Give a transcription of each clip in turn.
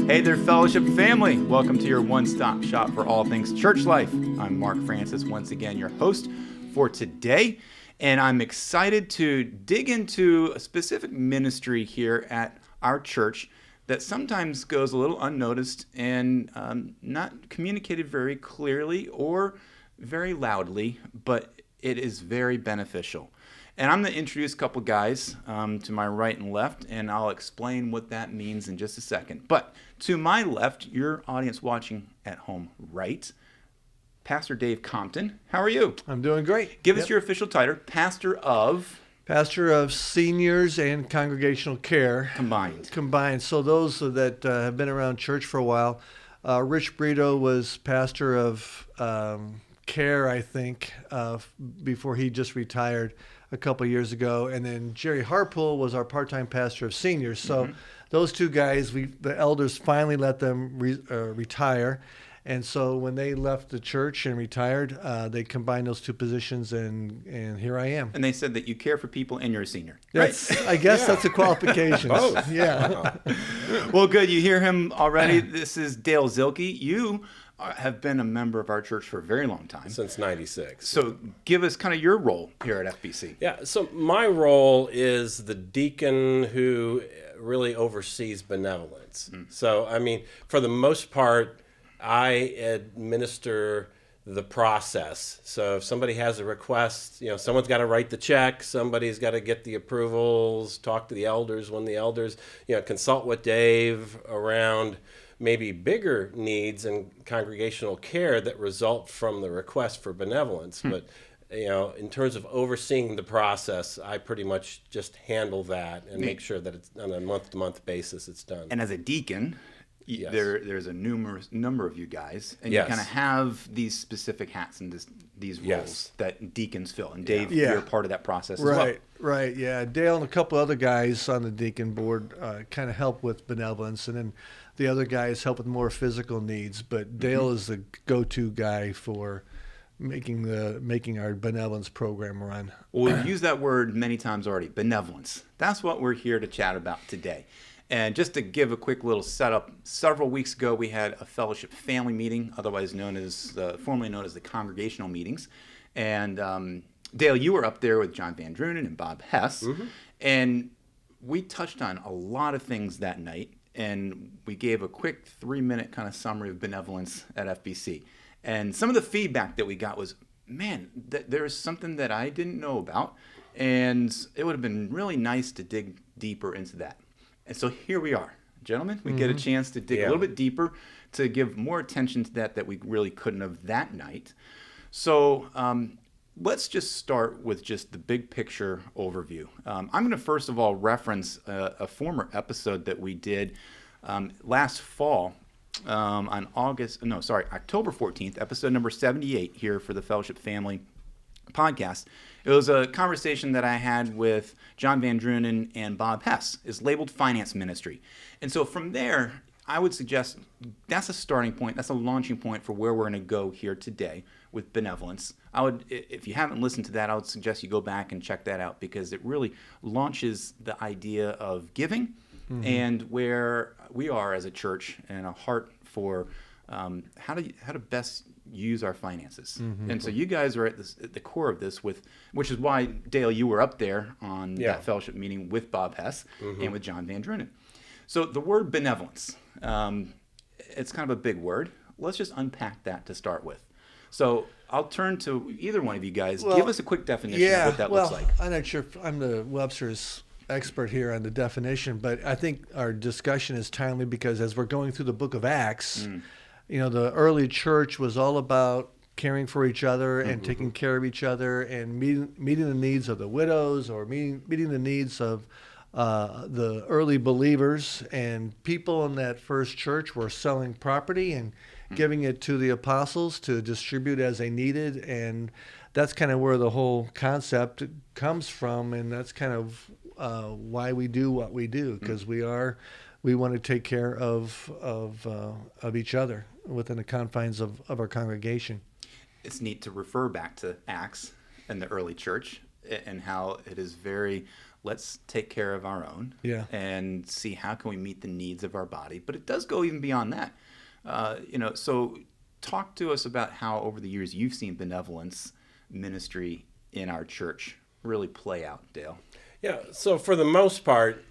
Hey there, fellowship family. Welcome to your one-stop shop for all things church life. I'm Mark Francis, once again, your host for today. And I'm excited to dig into a specific ministry here at our church that sometimes goes a little unnoticed and not communicated very clearly or very loudly, but it is very beneficial. And I'm going to introduce a couple guys to my right and left, and I'll explain what that means in just a second. But to my left, your audience watching at home right, Pastor Dave Compton. How are you? I'm doing great. Give us your official title, Pastor of Seniors and Congregational Care. Combined. So those that have been around church for a while, Rich Brito was pastor of Care, I think, before he just retired a couple of years ago, and then Jerry Harpool was our part-time pastor of Seniors. So those two guys, the elders finally let them retire, and so when they left the church and retired, they combined those two positions, and here I am. And they said that you care for people and you're a senior. That's, right? I guess that's a qualification. Both. Yeah. Well, good. You hear him already. This is Dale Zilke. You have been a member of our church for a very long time. Since 96. So give us kind of your role here at FBC. Yeah, so my role is the deacon who really oversees benevolence. So, I mean, for the most part, I administer the process. So if somebody has a request, someone's got to write the check, somebody's got to get the approvals, talk to the elders when the elders, consult with Dave around maybe bigger needs and congregational care that result from the request for benevolence. But, in terms of overseeing the process, I pretty much just handle that and make sure that it's on a month-to-month basis it's done. And as a deacon, Yes. there's a number of you guys, and you kind of have these specific hats and these roles that deacons fill. And Dave, you're part of that process as well. Right, yeah. Dale and a couple other guys on the deacon board kind of help with benevolence, and then the other guys help with more physical needs. But Dale is the go-to guy for making our benevolence program run. Well, we've used that word many times already, benevolence. That's what we're here to chat about today. And just to give a quick little setup, several weeks ago we had a fellowship family meeting, otherwise formerly known as the congregational meetings. And Dale, you were up there with John Van Drunen and Bob Hess, and we touched on a lot of things that night. And we gave a quick 3-minute kind of summary of benevolence at FBC. And some of the feedback that we got was, man, there's something that I didn't know about, and it would have been really nice to dig deeper into that. And so here we are, gentlemen. We get a chance to dig a little bit deeper, to give more attention to that we really couldn't have that night. So let's just start with just the big picture overview. I'm going to first of all reference a former episode that we did last fall on October 14th, episode number 78 here for the Fellowship Family podcast. It was a conversation that I had with John Van Drunen and Bob Hess. It's labeled Finance Ministry. And so from there, I would suggest that's a starting point. That's a launching point for where we're going to go here today with benevolence. If you haven't listened to that, I would suggest you go back and check that out, because it really launches the idea of giving and where we are as a church, and a heart for how to best use our finances. And so you guys are at the core of this, which is why, Dale, you were up there on that fellowship meeting with Bob Hess and with John Van Drunen. So the word benevolence, it's kind of a big word. Let's just unpack that to start with. So I'll turn to either one of you guys. Give us a quick definition of what that looks like. I'm not sure if I'm the Webster's expert here on the definition, but I think our discussion is timely because as we're going through the book of Acts, the early church was all about caring for each other and taking care of each other and meeting the needs of the widows, or meeting the needs of the early believers. And people in that first church were selling property and giving it to the apostles to distribute as they needed. And that's kind of where the whole concept comes from, and that's kind of why we do what we do, because we want to take care of each other within the confines of our congregation. It's neat to refer back to Acts and the early church and how it is very let's take care of our own Yeah. and see how can we meet the needs of our body. But it does go even beyond that. So talk to us about how over the years you've seen benevolence ministry in our church really play out, Dale. Yeah, so for the most part,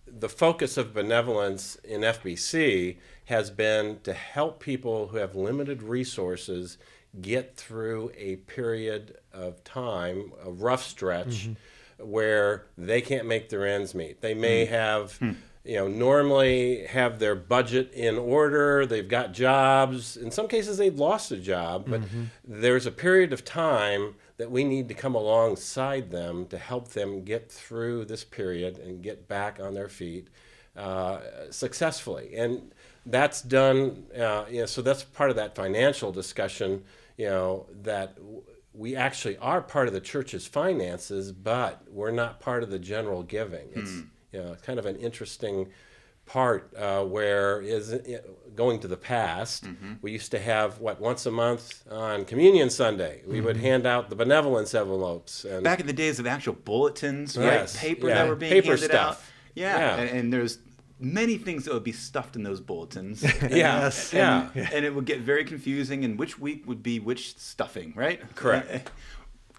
the focus of benevolence in FBC has been to help people who have limited resources get through a period of time, a rough stretch, where they can't make their ends meet. They may have, normally have their budget in order, they've got jobs. In some cases, they've lost a job, but there's a period of time that we need to come alongside them to help them get through this period and get back on their feet successfully. And that's done, so that's part of that financial discussion, that we actually are part of the church's finances, but we're not part of the general giving. It's kind of an interesting part where is going to the past. We used to have once a month on Communion Sunday we would hand out the benevolence envelopes. And back in the days of actual bulletins, right? Yes, Paper yeah, that were being paper handed stuff. out. Yeah. And there's many things that would be stuffed in those bulletins. Yes. And it would get very confusing, and which week would be which stuffing, right? Correct.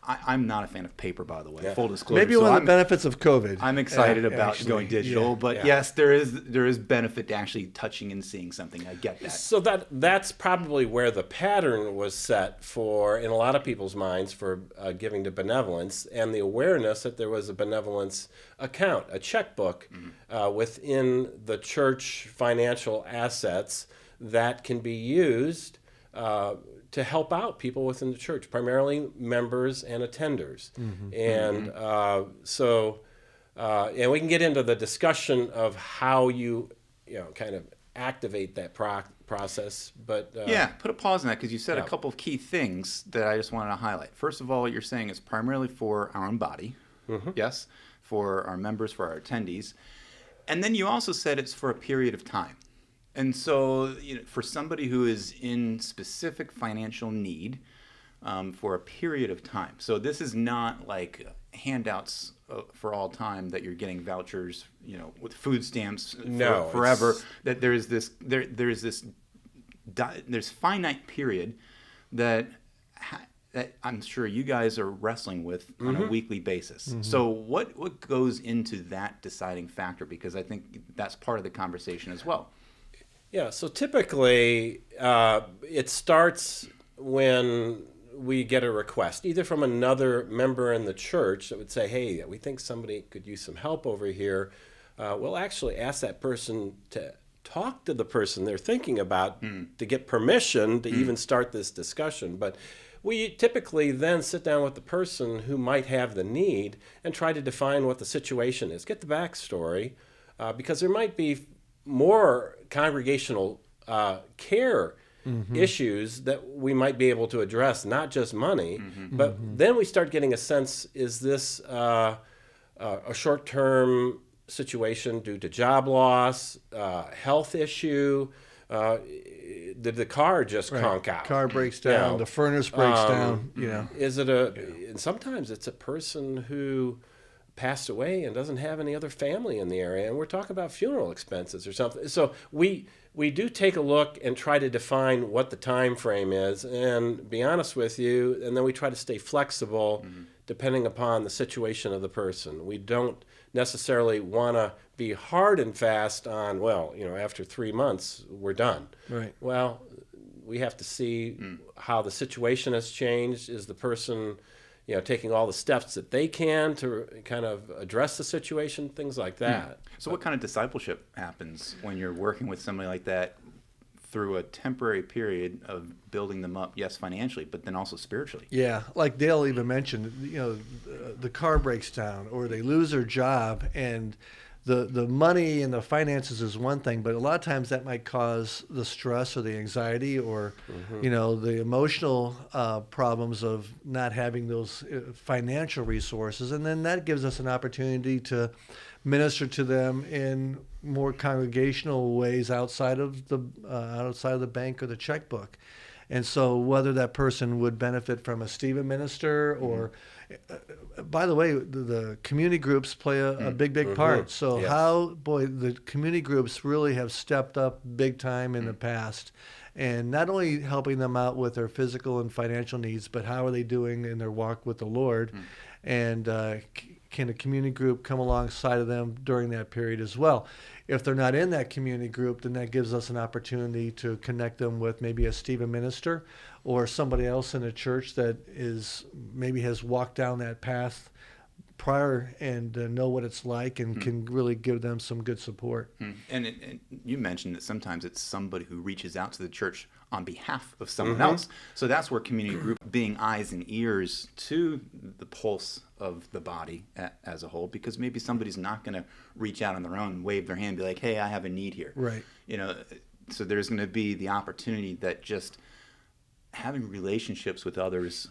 I'm not a fan of paper, by the way. Yeah. Full disclosure. Maybe So one of I'm- the benefits of COVID. I'm excited about actually, going digital, yeah. but Yeah. yes, there is benefit to actually touching and seeing something. I get that. So that's probably where the pattern was set for, in a lot of people's minds, for giving to benevolence, and the awareness that there was a benevolence account, a checkbook within the church financial assets that can be used to help out people within the church, primarily members and attenders. And and we can get into the discussion of how you kind of activate that process. But Put a pause on that because you said a couple of key things that I just wanted to highlight. First of all, you're saying it's primarily for our own body, yes, for our members, for our attendees. And then you also said it's for a period of time. And so, for somebody who is in specific financial need for a period of time. So this is not like handouts for all time that you're getting vouchers, with food stamps forever. That there's finite period that I'm sure you guys are wrestling with on a weekly basis. So what goes into that deciding factor? Because I think that's part of the conversation as well. Yeah, so typically it starts when we get a request, either from another member in the church that would say, hey, we think somebody could use some help over here. We'll actually ask that person to talk to the person they're thinking about to get permission to even start this discussion. But we typically then sit down with the person who might have the need and try to define what the situation is, get the backstory, because there might be more congregational care issues that we might be able to address, not just money, but then we start getting a sense, is this a short-term situation due to job loss, health issue? Did the car just conk out? Car breaks down, the furnace breaks down, Is it and sometimes it's a person who passed away and doesn't have any other family in the area, and we're talking about funeral expenses or something. So we do take a look and try to define what the time frame is, and be honest with you, and then we try to stay flexible depending upon the situation of the person. We don't necessarily want to be hard and fast on, after 3 months we're done. Right. Well, we have to see how the situation has changed. Is the person taking all the steps that they can to kind of address the situation, things like that. So what kind of discipleship happens when you're working with somebody like that through a temporary period of building them up, yes, financially, but then also spiritually? Yeah, like Dale even mentioned, the car breaks down or they lose their job, and the money and the finances is one thing, but a lot of times that might cause the stress or the anxiety or, the emotional problems of not having those financial resources. And then that gives us an opportunity to minister to them in more congregational ways outside of the bank or the checkbook. And so whether that person would benefit from a Stephen minister or By the way, the community groups play a big part. So Yes. the community groups really have stepped up big time in the past. And not only helping them out with their physical and financial needs, but how are they doing in their walk with the Lord? And can a community group come alongside of them during that period as well? If they're not in that community group, then that gives us an opportunity to connect them with maybe a Stephen minister or somebody else in a church that maybe has walked down that path prior and know what it's like and can really give them some good support. And you mentioned that sometimes it's somebody who reaches out to the church on behalf of someone else. So that's where community group being eyes and ears to the pulse of the body as a whole, because maybe somebody's not going to reach out on their own, wave their hand, be like, hey, I have a need here. Right. So there's going to be the opportunity that just having relationships with others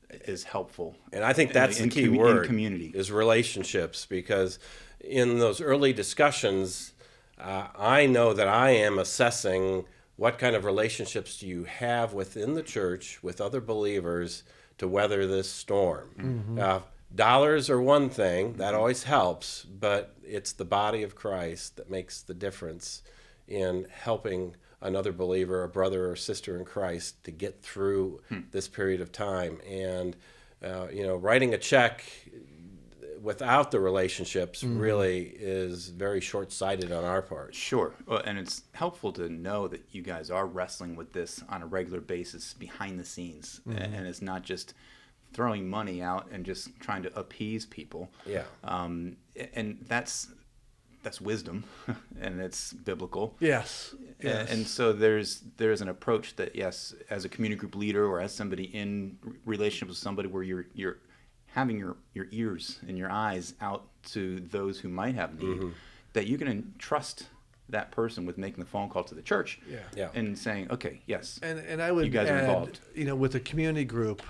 is helpful. And I think that's the key word in community is relationships, because in those early discussions, I know that I am assessing what kind of relationships do you have within the church with other believers to weather this storm. Dollars are one thing, that always helps, but it's the body of Christ that makes the difference in helping another believer, a brother or sister in Christ, to get through this period of time. And writing a check without the relationships really is very short-sighted on our part. Sure. Well, and it's helpful to know that you guys are wrestling with this on a regular basis behind the scenes. And it's not just throwing money out and just trying to appease people. Yeah. And that's wisdom, and it's biblical. Yes. And so there's an approach that, yes, as a community group leader or as somebody in relationship with somebody where you're having your ears and your eyes out to those who might have need, that you can entrust that person with making the phone call to the church and saying, okay, yes, and I would you guys are add, involved. With a community group,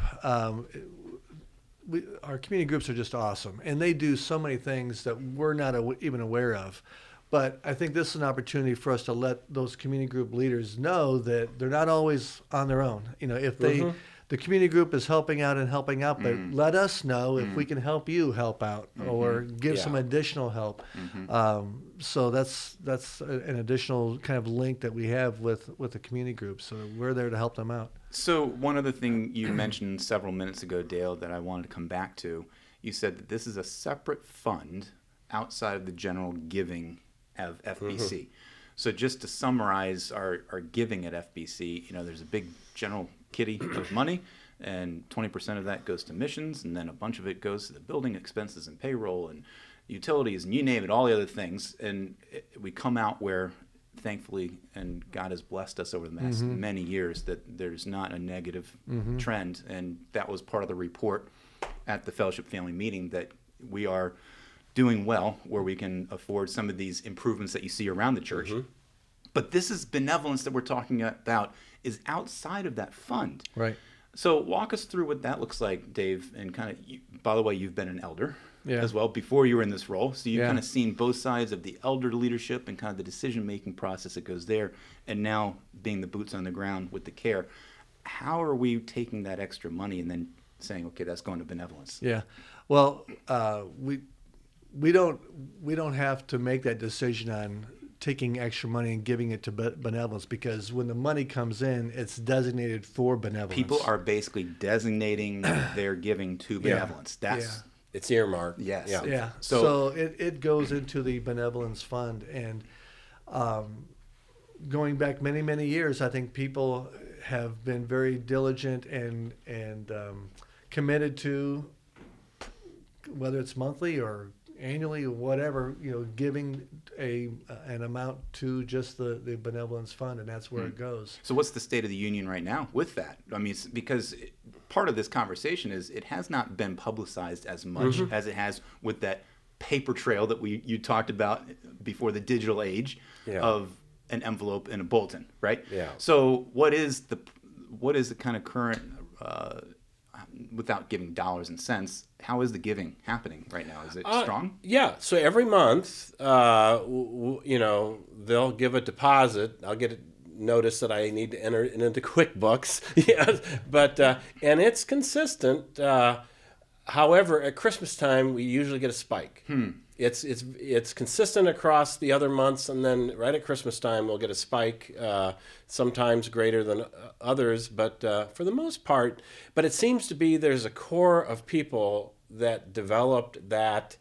our community groups are just awesome, and they do so many things that we're not even aware of. But I think this is an opportunity for us to let those community group leaders know that they're not always on their own. If the community group is helping out, but let us know if we can help you help out or give some additional help. So that's an additional kind of link that we have with the community group. So we're there to help them out. So one other thing you mentioned several minutes ago, Dale, that I wanted to come back to, you said that this is a separate fund outside of the general giving of FBC. So just to summarize our giving at FBC, there's a big general kitty of money, and 20% of that goes to missions, and then a bunch of it goes to the building expenses and payroll and utilities and you name it, all the other things. And we come out where, thankfully, and God has blessed us over the last many years, that there's not a negative trend. And that was part of the report at the fellowship family meeting, that we are doing well where we can afford some of these improvements that you see around the church. But this is benevolence that we're talking about is outside of that fund. Right. So walk us through what that looks like, Dave. And kind of, by the way, you've been an elder as well before you were in this role. So you've kind of seen both sides of the elder leadership and kind of the decision-making process that goes there. And now being the boots on the ground with the care. How are we taking that extra money and then saying, okay, that's going to benevolence? Yeah. Well, we don't have to make that decision on taking extra money and giving it to benevolence, because when the money comes in, it's designated for benevolence. People are basically designating their giving to benevolence. It's earmarked. Yes. Yeah. So it goes into the benevolence fund, and going back many, many years, I think people have been very diligent and committed to, whether it's monthly or annually or whatever, giving an amount to just the benevolence fund, and that's where it goes. So what's the state of the union right now with that? I mean, because part of this conversation is it has not been publicized as much as it has with that paper trail that you talked about before the digital age of an envelope and a bulletin, right? Yeah. So what is the kind of current, without giving dollars and cents, how is the giving happening right now? Is it strong? Yeah. So every month, they'll give a deposit. I'll get a notice that I need to enter it into QuickBooks. But and it's consistent. However, at Christmas time, we usually get a spike. It's consistent across the other months, and then right at Christmas time, we'll get a spike, sometimes greater than others, but for the most part. But it seems to be there's a core of people that developed that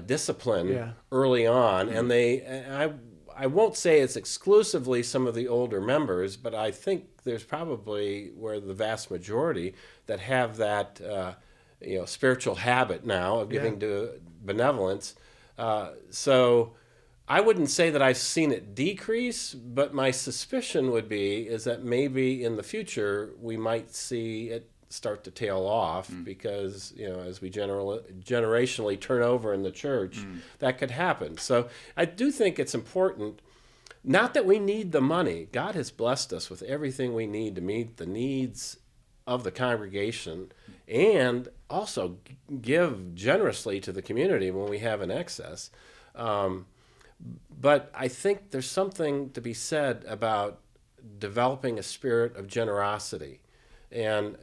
discipline early on, and I won't say it's exclusively some of the older members, but I think there's probably where the vast majority that have that spiritual habit now of giving to benevolence. So I wouldn't say that I've seen it decrease, but my suspicion would be is that maybe in the future we might see it start to tail off because, as we generationally turn over in the church, that could happen. So I do think it's important, not that we need the money. God has blessed us with everything we need to meet the needs of the congregation and also give generously to the community when we have an excess. But I think there's something to be said about developing a spirit of generosity. And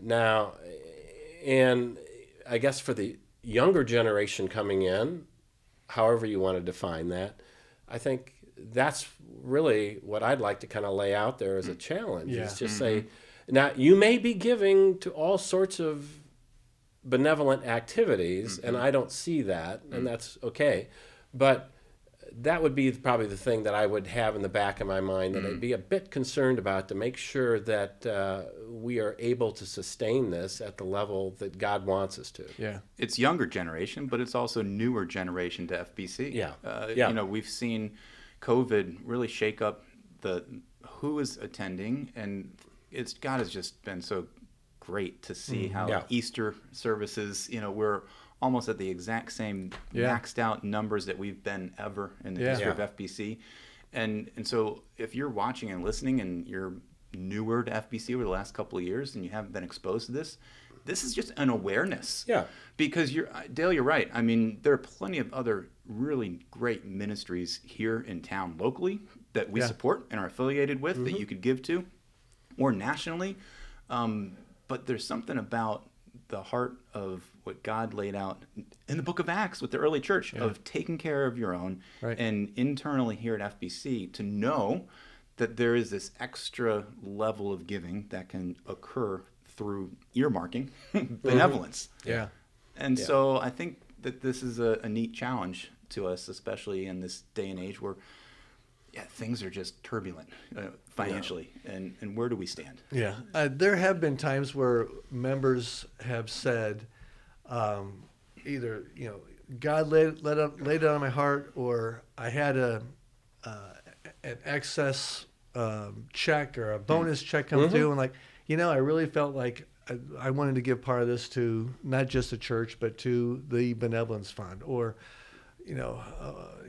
I guess for the younger generation coming in, however you want to define that, I think that's really what I'd like to kind of lay out there as a challenge. Is just say, now you may be giving to all sorts of benevolent activities, and I don't see that, and that's okay. But that would be probably the thing that I would have in the back of my mind that I'd be a bit concerned about, to make sure that we are able to sustain this at the level that God wants us to. Yeah. It's younger generation, but it's also newer generation to FBC. We've seen COVID really shake up who is attending, and God has just been so great to see how Easter services, we're almost at the exact same maxed out numbers that we've been ever in the history of FBC. And so if you're watching and listening and you're newer to FBC over the last couple of years and you haven't been exposed to this is just an awareness. Yeah. Because Dale, you're right. I mean, there are plenty of other really great ministries here in town locally that we support and are affiliated with that you could give to, or nationally. But there's something about the heart of what God laid out in the book of Acts with the early church of taking care of your own, and internally here at FBC to know that there is this extra level of giving that can occur through earmarking benevolence. And so I think that this is a neat challenge to us, especially in this day and age where things are just turbulent financially, and where do we stand? There have been times where members have said, either God laid it on my heart, or I had an excess check or a bonus check come through, and I really felt like I wanted to give part of this to not just the church but to the benevolence fund, or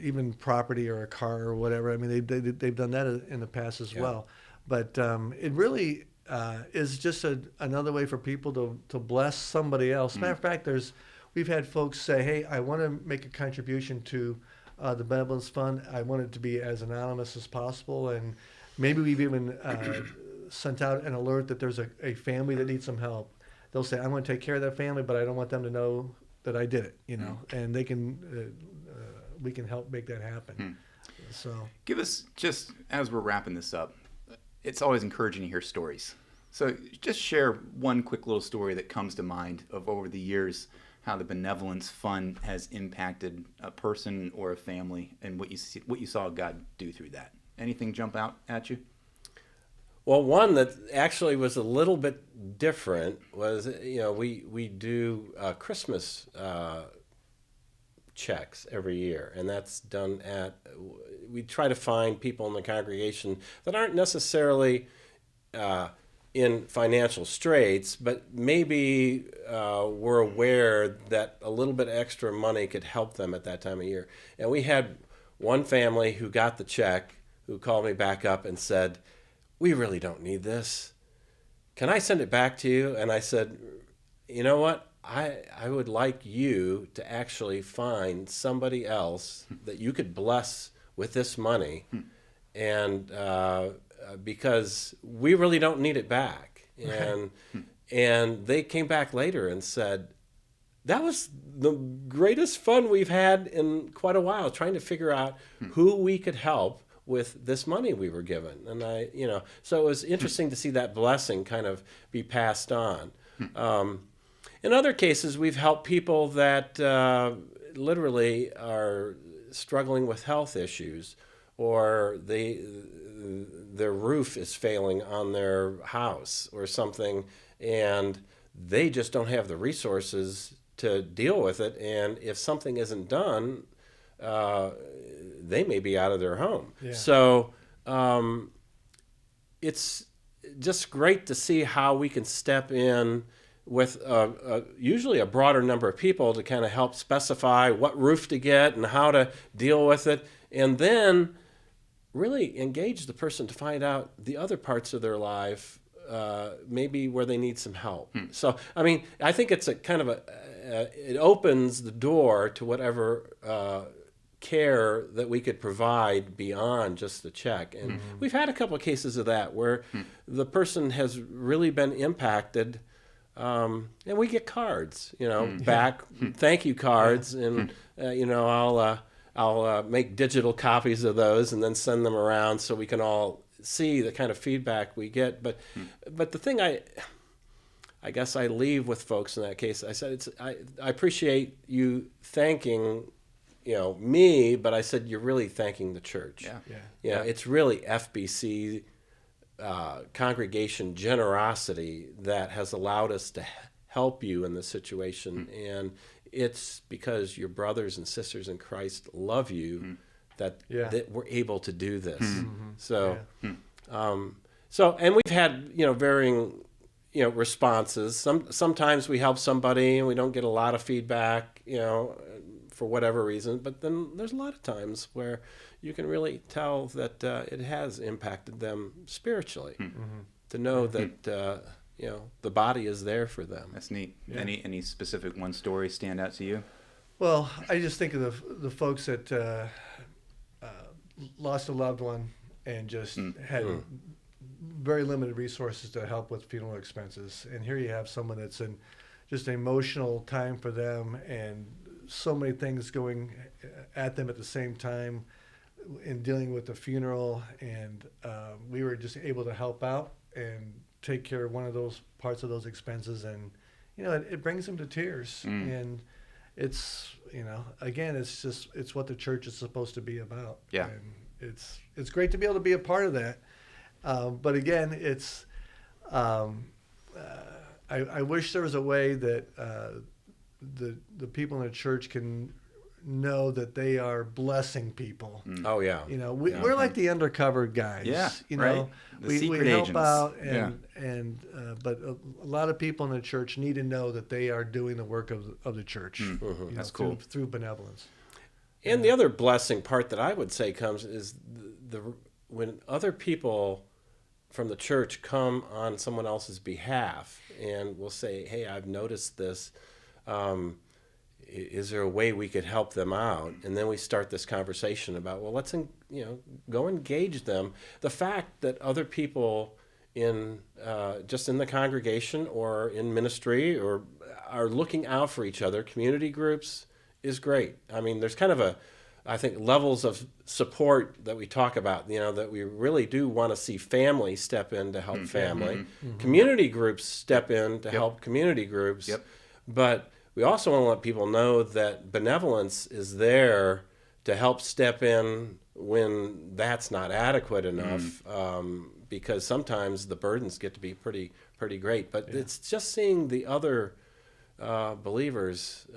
even property or a car or whatever. I mean, they've done that in the past as well. But it really is just another way for people to bless somebody else. Matter of fact, we've had folks say, hey, I want to make a contribution to the Benevolence Fund. I want it to be as anonymous as possible. And maybe we've even sent out an alert that there's a family that needs some help. They'll say, I'm going to take care of that family, but I don't want them to know that I did it, and they can, we can help make that happen. So give us, just as we're wrapping this up, it's always encouraging to hear stories. So just share one quick little story that comes to mind of over the years, how the Benevolence Fund has impacted a person or a family, and what you saw God do through that. Anything jump out at you? Well, one that actually was a little bit different was, we do Christmas checks every year, and that's done we try to find people in the congregation that aren't necessarily in financial straits, but maybe we're aware that a little bit extra money could help them at that time of year. And we had one family who got the check who called me back up and said, we really don't need this. Can I send it back to you? And I said, you know what? I would like you to actually find somebody else that you could bless with this money, and because we really don't need it back. And they came back later and said, that was the greatest fun we've had in quite a while, trying to figure out who we could help with this money we were given. And so it was interesting to see that blessing kind of be passed on. In other cases, we've helped people that literally are struggling with health issues, or their roof is failing on their house or something, and they just don't have the resources to deal with it. And if something isn't done, they may be out of their home. Yeah. So it's just great to see how we can step in with usually a broader number of people to kind of help specify what roof to get and how to deal with it, and then really engage the person to find out the other parts of their life, maybe where they need some help. So, I mean, I think it's a kind of it opens the door to whatever care that we could provide beyond just the check. And we've had a couple of cases of that where the person has really been impacted, and we get cards, back, thank you cards, and I'll make digital copies of those and then send them around so we can all see the kind of feedback we get. But the thing I guess I leave with folks in that case, I said I appreciate you thanking me, but I said you're really thanking the church. It's really FBC congregation generosity that has allowed us to help you in this situation, and it's because your brothers and sisters in Christ love you that we're able to do this. So, and we've had varying responses. Sometimes we help somebody and we don't get a lot of feedback, for whatever reason. But then there's a lot of times where you can really tell that it has impacted them spiritually. To know that the body is there for them. That's neat. Yeah. Any specific one story stand out to you? Well, I just think of the folks that lost a loved one and just had very limited resources to help with funeral expenses. And here you have someone that's in just an emotional time for them, and so many things going at them at the same time in dealing with the funeral. And we were just able to help out and take care of one of those parts of those expenses, and it brings them to tears. And it's again, it's what the church is supposed to be about. And it's great to be able to be a part of that. But again, it's I wish there was a way that the people in the church can know that they are blessing people. Oh yeah. We're like the undercover guys. Right. The secret we help agents. out, and but a lot of people in the church need to know that they are doing the work of the church. That's cool. Through benevolence. And the other blessing part that I would say comes is when other people from the church come on someone else's behalf and will say, "Hey, I've noticed this. Is there a way we could help them out?" And then we start this conversation about, well, let's go engage them. The fact that other people in just in the congregation or in ministry or are looking out for each other, community groups, is great. I mean, there's kind of I think levels of support that we talk about, that we really do want to see family step in to help family. Community groups step in to help community groups. But we also want to let people know that benevolence is there to help step in when that's not adequate enough, because sometimes the burdens get to be pretty great. But it's just seeing the other believers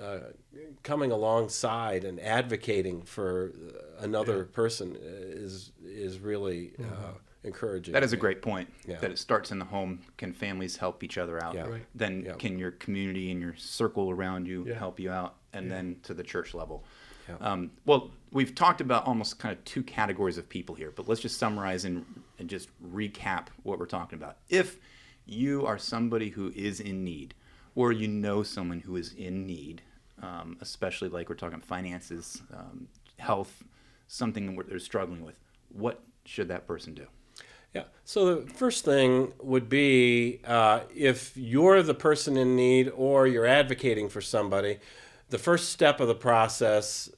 coming alongside and advocating for another person is really encouraging. That is a great point. That it starts in the home. Can families help each other out? Then can your community and your circle around you help you out? And then to the church level. Well, we've talked about almost kind of two categories of people here, but let's just summarize and just recap what we're talking about. If you are somebody who is in need, or someone who is in need, especially like we're talking finances, health, something they're struggling with, what should that person do? Yeah. So the first thing would be if you're the person in need or you're advocating for somebody, the first step of the process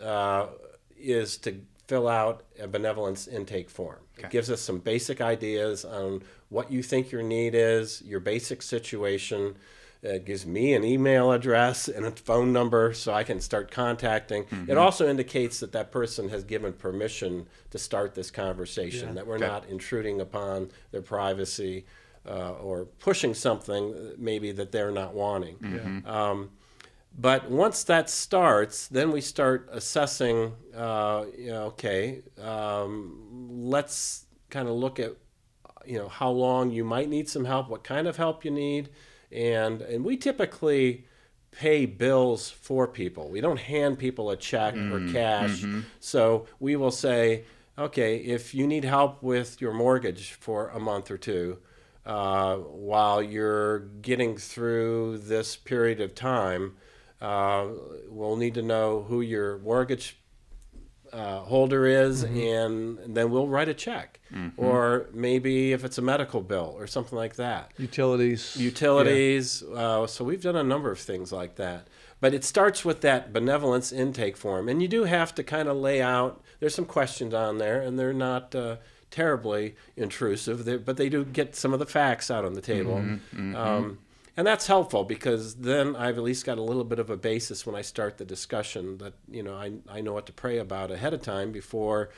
is to fill out a benevolence intake form. Okay. It gives us some basic ideas on what you think your need is, your basic situation. It gives me an email address and a phone number so I can start contacting. Mm-hmm. It also indicates that that person has given permission to start this conversation, that we're not intruding upon their privacy or pushing something maybe that they're not wanting. Mm-hmm. But once that starts, then we start assessing, let's kind of look at, how long you might need some help, what kind of help you need. And we typically pay bills for people. We don't hand people a check or cash. Mm-hmm. So we will say, okay, if you need help with your mortgage for a month or two, while you're getting through this period of time, we'll need to know who your mortgage holder is, and then we'll write a check. Mm-hmm. Or maybe if it's a medical bill or something like that. Utilities. Yeah. So we've done a number of things like that. But it starts with that benevolence intake form. And you do have to kind of lay out, there's some questions on there, and they're not terribly intrusive, but they do get some of the facts out on the table. Mm-hmm. Mm-hmm. And that's helpful because then I've at least got a little bit of a basis when I start the discussion that, I know what to pray about ahead of time before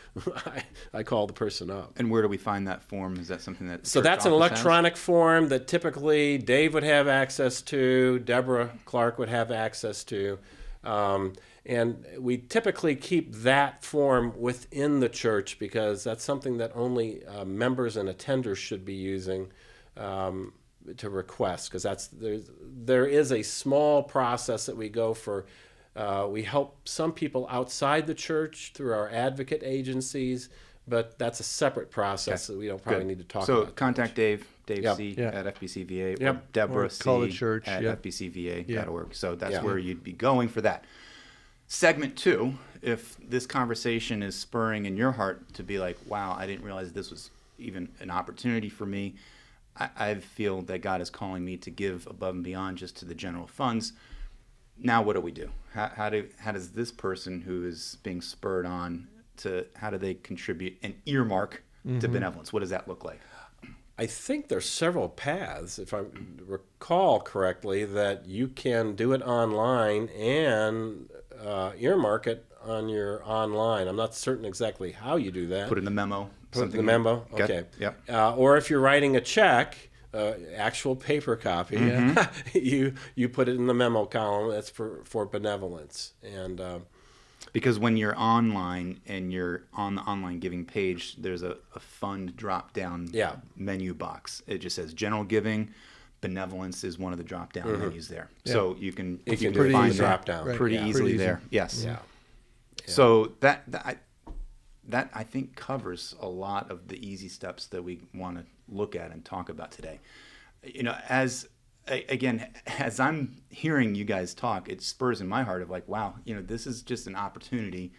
I call the person up. And where do we find that form? Is that something that So that's an electronic form that typically Dave would have access to, Deborah Clark would have access to. And we typically keep that form within the church because that's something that only members and attenders should be using to request, because there is a small process that we go for. We help some people outside the church through our advocate agencies, but that's a separate process that we don't probably need to talk about. So contact Dave C. at FBC VA, or Deborah C. Call the church at FBCVA.org. Yeah. So that's where you'd be going for that. Segment 2, if this conversation is spurring in your heart to be like, wow, I didn't realize this was even an opportunity for me. I feel that God is calling me to give above and beyond just to the general funds. Now what do we do? How does this person who is being spurred on how do they contribute an earmark to benevolence? What does that look like? I think there's several paths, if I recall correctly, that you can do it online and earmark it on your online. I'm not certain exactly how you do that. Put it in the memo. Put it in the memo? Okay. Yep. Or if you're writing a check, actual paper copy, you put it in the memo column. That's for benevolence. And because when you're online and you're on the online giving page, there's a fund drop-down menu box. It just says general giving. Benevolence is one of the drop-down menus there. Yeah. So you can find drop-down pretty easily there. Yes. Yeah. So that I think covers a lot of the easy steps that we want to look at and talk about today. As I'm hearing you guys talk, it spurs in my heart of like, wow, this is just an opportunity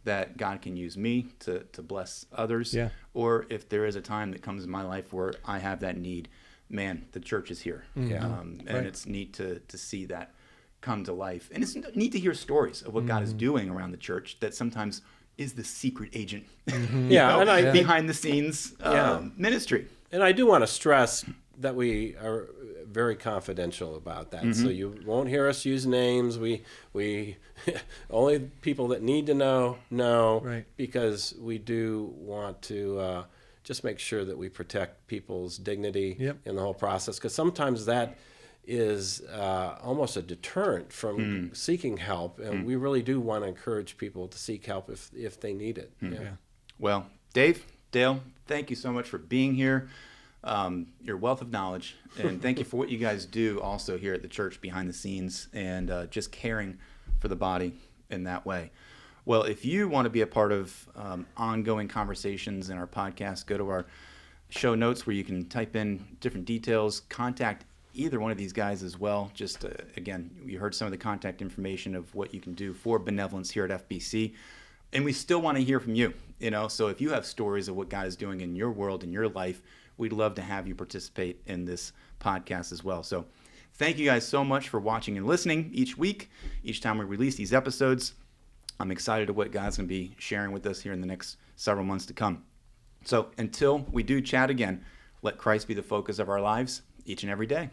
that God can use me to bless others. Yeah. Or if there is a time that comes in my life where I have that need, man, the church is here. Mm-hmm. And it's neat to see that come to life. And it's neat to hear stories of what God is doing around the church that sometimes is the secret agent behind the scenes ministry. And I do want to stress that we are very confidential about that. So you won't hear us use names. We only people that need to know, because we do want to just make sure that we protect people's dignity in the whole process, because sometimes that is almost a deterrent from seeking help, and we really do want to encourage people to seek help if they need it. Well, Dave, Dale, thank you so much for being here. Your wealth of knowledge, and thank you for what you guys do also here at the church behind the scenes, and just caring for the body in that way. Well, if you want to be a part of ongoing conversations in our podcast, go to our show notes where you can type in different details, contact either one of these guys as well. Just again, you heard some of the contact information of what you can do for benevolence here at FBC. And we still want to hear from you, so if you have stories of what God is doing in your world, in your life, we'd love to have you participate in this podcast as well. So thank you guys so much for watching and listening each week, each time we release these episodes. I'm excited at what God's going to be sharing with us here in the next several months to come. So until we do chat again, let Christ be the focus of our lives each and every day.